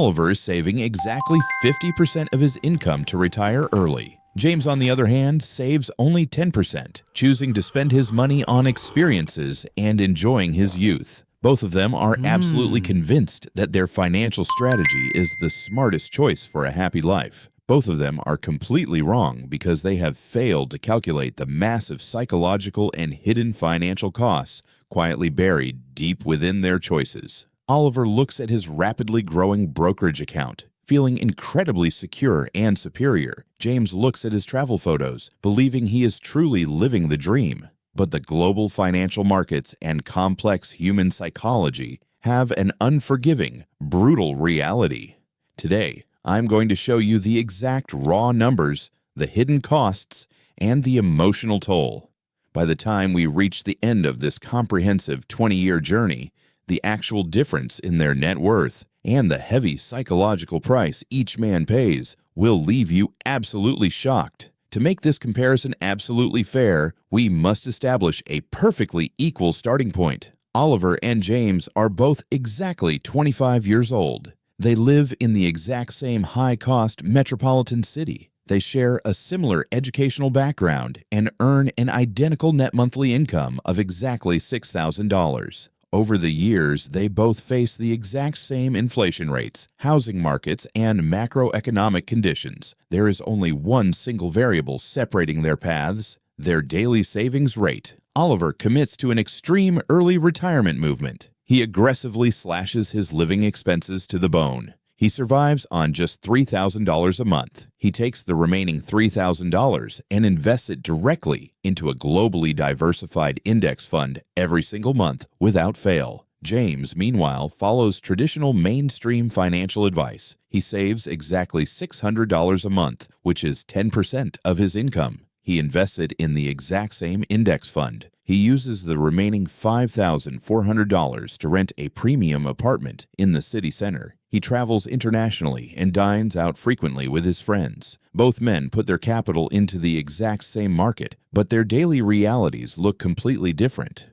Oliver is saving exactly 50% of his income to retire early. James, on the other hand, saves only 10%, choosing to spend his money on experiences and enjoying his youth. Both of them are absolutely convinced that their financial strategy is the smartest choice for a happy life. Both of them are completely wrong because they have failed to calculate the massive psychological and hidden financial costs quietly buried deep within their choices. Oliver looks at his rapidly growing brokerage account, feeling incredibly secure and superior. James looks at his travel photos, believing he is truly living the dream. But the global financial markets and complex human psychology have an unforgiving, brutal reality. Today, I'm going to show you the exact raw numbers, the hidden costs, and the emotional toll. By the time we reach the end of this comprehensive 20-year journey, the actual difference in their net worth and the heavy psychological price each man pays will leave you absolutely shocked. To make this comparison absolutely fair, we must establish a perfectly equal starting point. Oliver and James are both exactly 25 years old. They live in the exact same high-cost metropolitan city. They share a similar educational background and earn an identical net monthly income of exactly $6,000. Over the years, they both face the exact same inflation rates, housing markets, and macroeconomic conditions. There is only one single variable separating their paths: their daily savings rate. Oliver commits to an extreme early retirement movement. He aggressively slashes his living expenses to the bone. He survives on just $3,000 a month. He takes the remaining $3,000 and invests it directly into a globally diversified index fund every single month without fail. James, meanwhile, follows traditional mainstream financial advice. He saves exactly $600 a month, which is 10% of his income. He invests it in the exact same index fund. He uses the remaining $5,400 to rent a premium apartment in the city center. He travels internationally and dines out frequently with his friends. Both men put their capital into the exact same market, but their daily realities look completely different.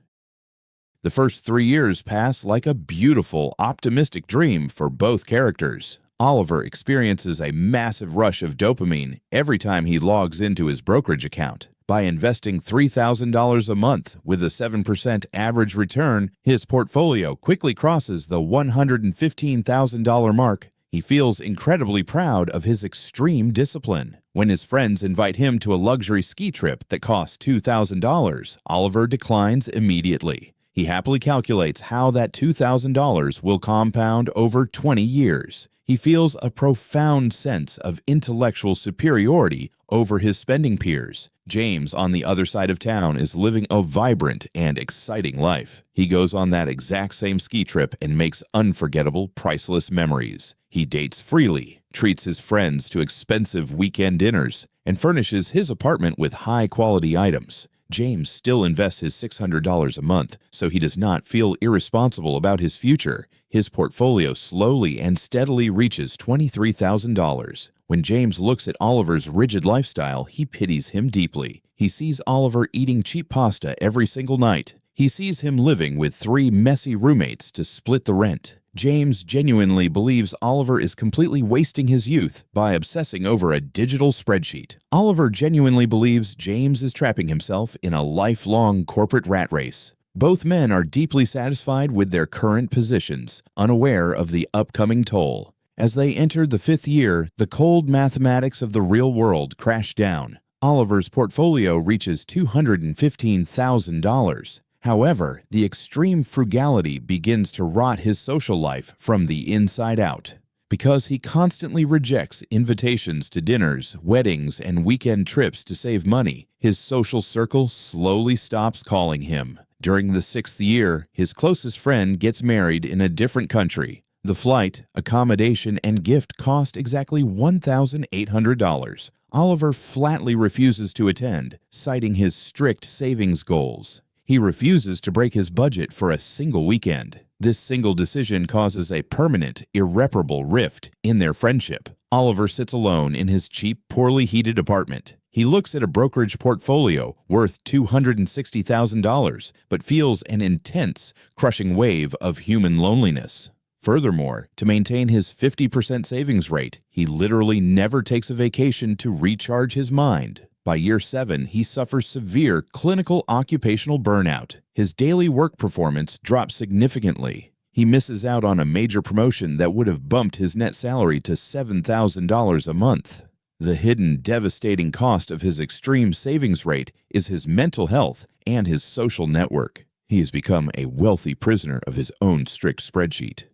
The first 3 years pass like a beautiful, optimistic dream for both characters. Oliver experiences a massive rush of dopamine every time he logs into his brokerage account. By investing $3,000 a month with a 7% average return, his portfolio quickly crosses the $115,000 mark. He feels incredibly proud of his extreme discipline. When his friends invite him to a luxury ski trip that costs $2,000, Oliver declines immediately. He happily calculates how that $2,000 will compound over 20 years. He feels a profound sense of intellectual superiority over his spending peers. James, on the other side of town, is living a vibrant and exciting life. He goes on that exact same ski trip and makes unforgettable, priceless memories. He dates freely, treats his friends to expensive weekend dinners, and furnishes his apartment with high-quality items. James still invests his $600 a month, so he does not feel irresponsible about his future. His portfolio slowly and steadily reaches $23,000. When James looks at Oliver's rigid lifestyle, he pities him deeply. He sees Oliver eating cheap pasta every single night. He sees him living with 3 messy roommates to split the rent. James genuinely believes Oliver is completely wasting his youth by obsessing over a digital spreadsheet. Oliver genuinely believes James is trapping himself in a lifelong corporate rat race. Both men are deeply satisfied with their current positions, unaware of the upcoming toll. As they enter the 5th year, the cold mathematics of the real world crash down. Oliver's portfolio reaches $215,000. However, the extreme frugality begins to rot his social life from the inside out. Because he constantly rejects invitations to dinners, weddings, and weekend trips to save money, his social circle slowly stops calling him. During the 6th year, his closest friend gets married in a different country. The flight, accommodation, and gift cost exactly $1,800. Oliver flatly refuses to attend, citing his strict savings goals. He refuses to break his budget for a single weekend. This single decision causes a permanent, irreparable rift in their friendship. Oliver sits alone in his cheap, poorly heated apartment. He looks at a brokerage portfolio worth $260,000, but feels an intense, crushing wave of human loneliness. Furthermore, to maintain his 50% savings rate, he literally never takes a vacation to recharge his mind. By year 7, he suffers severe clinical occupational burnout. His daily work performance drops significantly. He misses out on a major promotion that would have bumped his net salary to $7,000 a month. The hidden, devastating cost of his extreme savings rate is his mental health and his social network. He has become a wealthy prisoner of his own strict spreadsheet.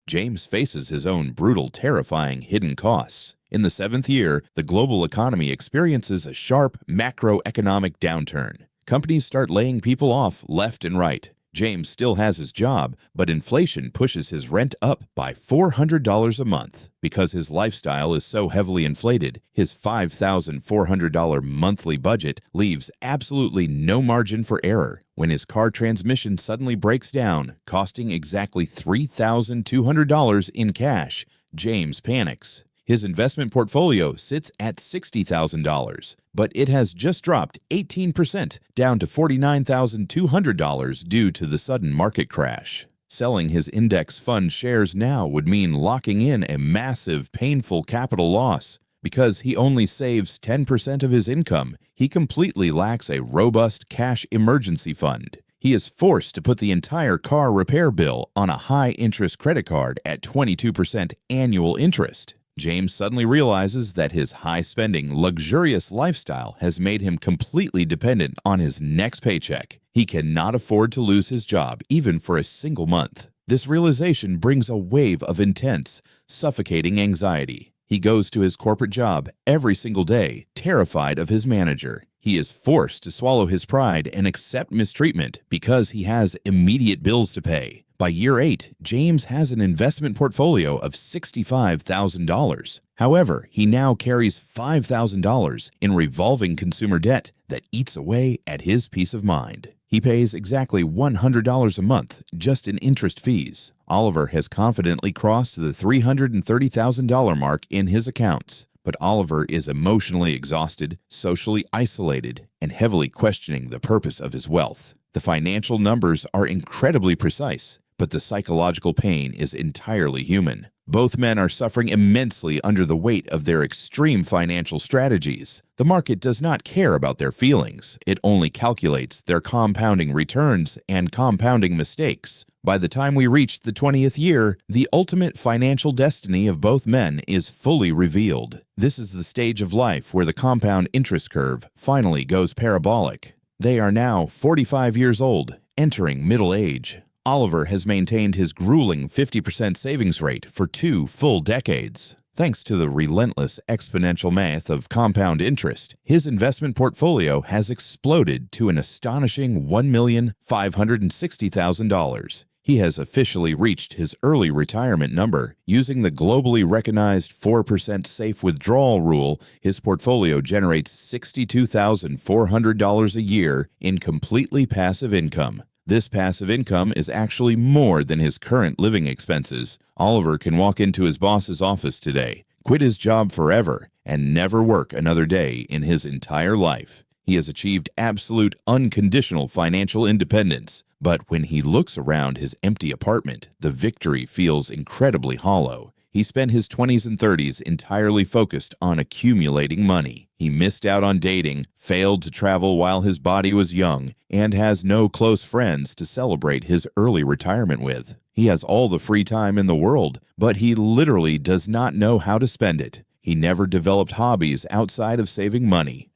James faces his own brutal, terrifying hidden costs. In the 7th year, the global economy experiences a sharp macroeconomic downturn. Companies start laying people off left and right. James still has his job, but inflation pushes his rent up by $400 a month. Because his lifestyle is so heavily inflated, his $5,400 monthly budget leaves absolutely no margin for error. When his car transmission suddenly breaks down, costing exactly $3,200 in cash, James panics. His investment portfolio sits at $60,000, but it has just dropped 18%, down to $49,200 due to the sudden market crash. Selling his index fund shares now would mean locking in a massive, painful capital loss. Because he only saves 10% of his income, he completely lacks a robust cash emergency fund. He is forced to put the entire car repair bill on a high-interest credit card at 22% annual interest. James suddenly realizes that his high-spending, luxurious lifestyle has made him completely dependent on his next paycheck. He cannot afford to lose his job even for a single month. This realization brings a wave of intense, suffocating anxiety. He goes to his corporate job every single day, terrified of his manager. He is forced to swallow his pride and accept mistreatment because he has immediate bills to pay. By year 8, James has an investment portfolio of $65,000. However, he now carries $5,000 in revolving consumer debt that eats away at his peace of mind. He pays exactly $100 a month just in interest fees. Oliver has confidently crossed the $330,000 mark in his accounts, but Oliver is emotionally exhausted, socially isolated, and heavily questioning the purpose of his wealth. The financial numbers are incredibly precise, but the psychological pain is entirely human. Both men are suffering immensely under the weight of their extreme financial strategies. The market does not care about their feelings. It only calculates their compounding returns and compounding mistakes. By the time we reach the 20th year, the ultimate financial destiny of both men is fully revealed. This is the stage of life where the compound interest curve finally goes parabolic. They are now 45 years old, entering middle age. Oliver has maintained his grueling 50% savings rate for 2 full decades. Thanks to the relentless exponential math of compound interest, his investment portfolio has exploded to an astonishing $1,560,000. He has officially reached his early retirement number. Using the globally recognized 4% safe withdrawal rule, his portfolio generates $62,400 a year in completely passive income. This passive income is actually more than his current living expenses. Oliver can walk into his boss's office today, quit his job forever, and never work another day in his entire life. He has achieved absolute unconditional financial independence, but when he looks around his empty apartment, the victory feels incredibly hollow. He spent his 20s and 30s entirely focused on accumulating money. He missed out on dating, failed to travel while his body was young, and has no close friends to celebrate his early retirement with. He has all the free time in the world, but he literally does not know how to spend it. He never developed hobbies outside of saving money.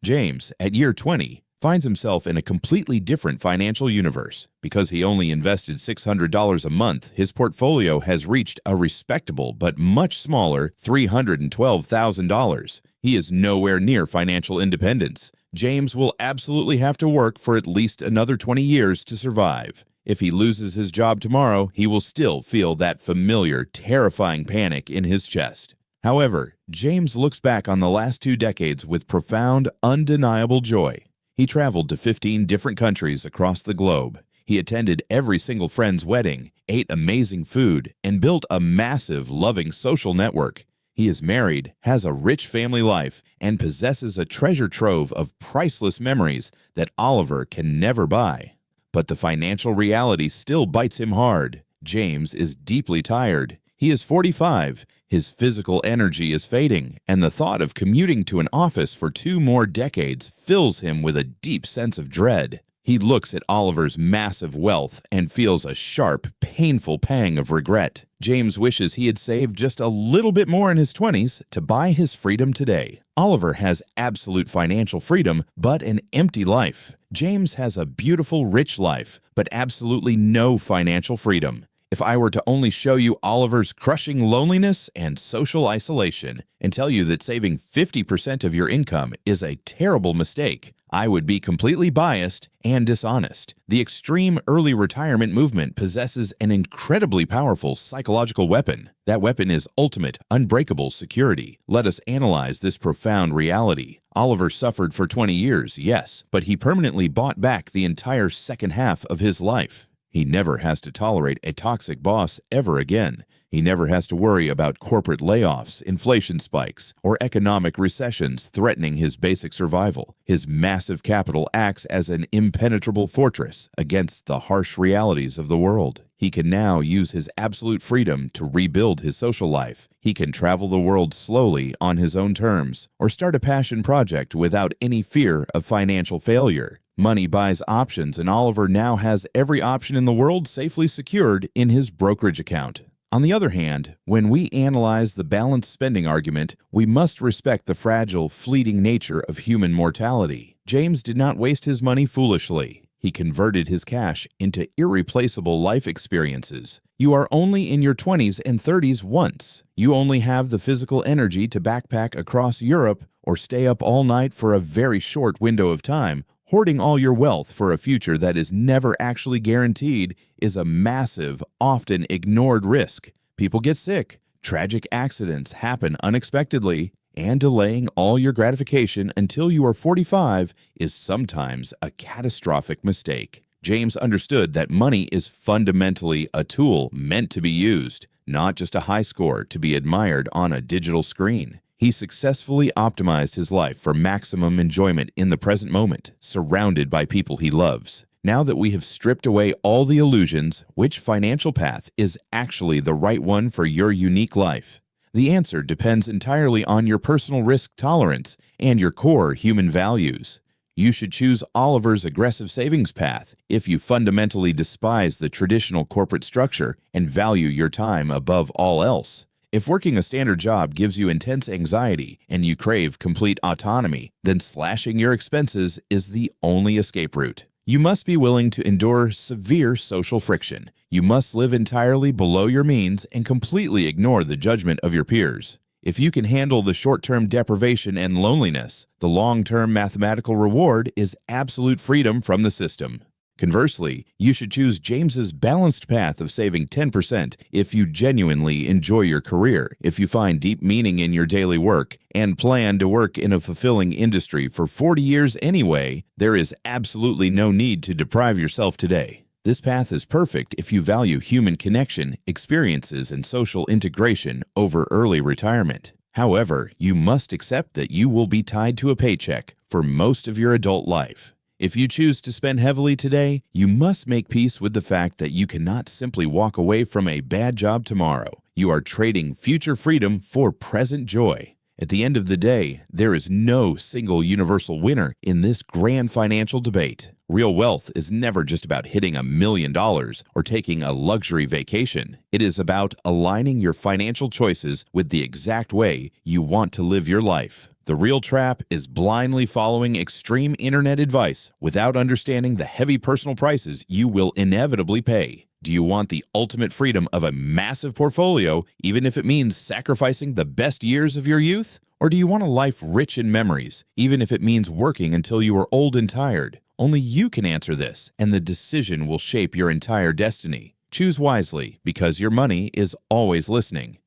James, at year 20, finds himself in a completely different financial universe. Because he only invested $600 a month, his portfolio has reached a respectable but much smaller $312,000. He is nowhere near financial independence. James will absolutely have to work for at least another 20 years to survive. If he loses his job tomorrow, he will still feel that familiar, terrifying panic in his chest. However, James looks back on the last 2 decades with profound, undeniable joy. He traveled to 15 different countries across the globe. He attended every single friend's wedding, ate amazing food, and built a massive, loving social network. He is married, has a rich family life, and possesses a treasure trove of priceless memories that Oliver can never buy. But the financial reality still bites him hard. James is deeply tired. He is 45. His physical energy is fading, and the thought of commuting to an office for 2 more decades fills him with a deep sense of dread. He looks at Oliver's massive wealth and feels a sharp, painful pang of regret. James wishes he had saved just a little bit more in his 20s to buy his freedom today. Oliver has absolute financial freedom, but an empty life. James has a beautiful, rich life, but absolutely no financial freedom. If I were to only show you Oliver's crushing loneliness and social isolation and tell you that saving 50% of your income is a terrible mistake, I would be completely biased and dishonest. The extreme early retirement movement possesses an incredibly powerful psychological weapon. That weapon is ultimate, unbreakable security. Let us analyze this profound reality. Oliver suffered for 20 years, yes, but he permanently bought back the entire second half of his life. He never has to tolerate a toxic boss ever again. He never has to worry about corporate layoffs, inflation spikes, or economic recessions threatening his basic survival. His massive capital acts as an impenetrable fortress against the harsh realities of the world. He can now use his absolute freedom to rebuild his social life. He can travel the world slowly on his own terms, or start a passion project without any fear of financial failure. Money buys options, and Oliver now has every option in the world safely secured in his brokerage account. On the other hand, when we analyze the balanced spending argument, we must respect the fragile, fleeting nature of human mortality. James did not waste his money foolishly. He converted his cash into irreplaceable life experiences. You are only in your 20s and 30s once. You only have the physical energy to backpack across Europe or stay up all night for a very short window of time. Hoarding all your wealth for a future that is never actually guaranteed is a massive, often ignored risk. People get sick, tragic accidents happen unexpectedly, and delaying all your gratification until you are 45 is sometimes a catastrophic mistake. James understood that money is fundamentally a tool meant to be used, not just a high score to be admired on a digital screen. He successfully optimized his life for maximum enjoyment in the present moment, surrounded by people he loves. Now that we have stripped away all the illusions, which financial path is actually the right one for your unique life? The answer depends entirely on your personal risk tolerance and your core human values. You should choose Oliver's aggressive savings path if you fundamentally despise the traditional corporate structure and value your time above all else. If working a standard job gives you intense anxiety and you crave complete autonomy, then slashing your expenses is the only escape route. You must be willing to endure severe social friction. You must live entirely below your means and completely ignore the judgment of your peers. If you can handle the short-term deprivation and loneliness, the long-term mathematical reward is absolute freedom from the system. Conversely, you should choose James's balanced path of saving 10% if you genuinely enjoy your career, if you find deep meaning in your daily work, and plan to work in a fulfilling industry for 40 years anyway. There is absolutely no need to deprive yourself today. This path is perfect if you value human connection, experiences, and social integration over early retirement. However, you must accept that you will be tied to a paycheck for most of your adult life. If you choose to spend heavily today, you must make peace with the fact that you cannot simply walk away from a bad job tomorrow. You are trading future freedom for present joy. At the end of the day, there is no single universal winner in this grand financial debate. Real wealth is never just about hitting $1 million or taking a luxury vacation. It is about aligning your financial choices with the exact way you want to live your life. The real trap is blindly following extreme internet advice without understanding the heavy personal prices you will inevitably pay. Do you want the ultimate freedom of a massive portfolio, even if it means sacrificing the best years of your youth? Or do you want a life rich in memories, even if it means working until you are old and tired? Only you can answer this, and the decision will shape your entire destiny. Choose wisely, because your money is always listening.